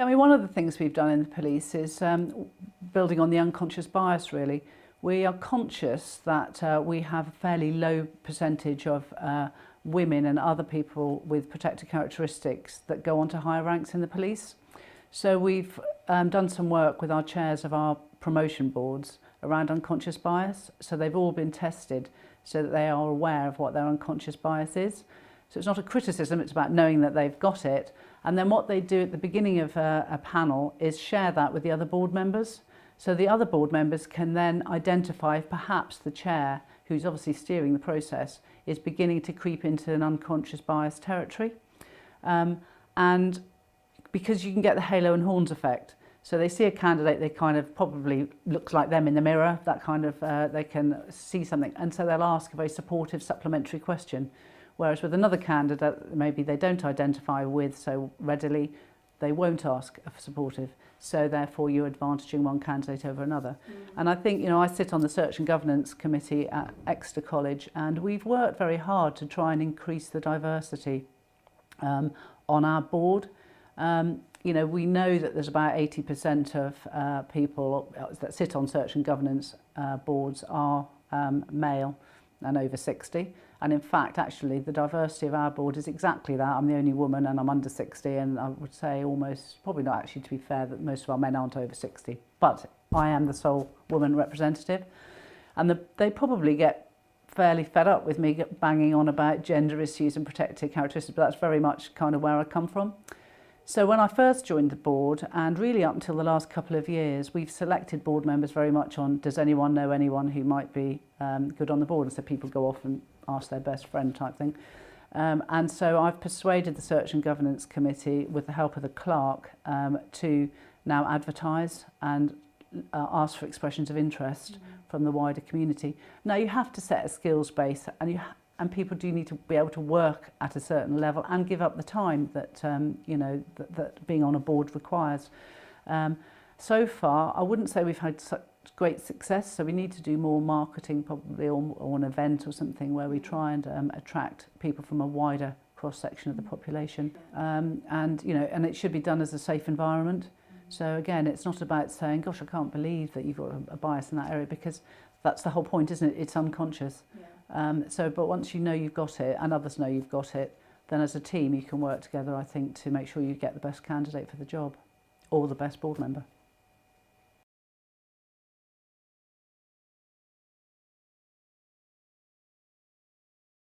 I mean, one of the things we've done in the police is building on the unconscious bias, really. We are conscious that we have a fairly low percentage of women and other people with protected characteristics that go on to higher ranks in the police. So we've done some work with our chairs of our promotion boards around unconscious bias. So they've all been tested so that they are aware of what their unconscious bias is. So it's not a criticism, it's about knowing that they've got it. And then what they do at the beginning of a panel is share that with the other board members. So the other board members can then identify if perhaps the chair, who's obviously steering the process, is beginning to creep into an unconscious bias territory. And because you can get the halo and horns effect. So they see a candidate, they kind of probably looks like them in the mirror, that kind of, they can see something. And so they'll ask a very supportive supplementary question. Whereas with another candidate, maybe they don't identify with so readily, they won't ask for supportive. So therefore you're advantaging one candidate over another. And I think, you know, I sit on the Search and Governance Committee at Exeter College, and we've worked very hard to try and increase the diversity on our board. You know, we know that there's about 80% of people that sit on Search and Governance boards are male and over 60. And in fact, actually, the diversity of our board is exactly that. I'm the only woman and I'm under 60, and I would say almost, probably not actually to be fair, that most of our men aren't over 60. But I am the sole woman representative. And they probably get fairly fed up with me banging on about gender issues and protected characteristics, but that's very much kind of where I come from. So when I first joined the board, and really up until the last couple of years, we've selected board members very much on, does anyone know anyone who might be good on the board? And so people go off and ask their best friend type thing. And so I've persuaded the Search and Governance Committee, with the help of the clerk, to now advertise and ask for expressions of interest from the wider community. Now you have to set a skills base, and people do need to be able to work at a certain level and give up the time that you know that being on a board requires. So far, I wouldn't say we've had such great success, so we need to do more marketing probably, or an event or something where we try and attract people from a wider cross-section of the population. And you know, and it should be done as a safe environment. So again, it's not about saying, gosh, I can't believe that you've got a bias in that area, because that's the whole point, isn't it? It's unconscious. But once you know you've got it and others know you've got it, then as a team you can work together, I think, to make sure you get the best candidate for the job or the best board member.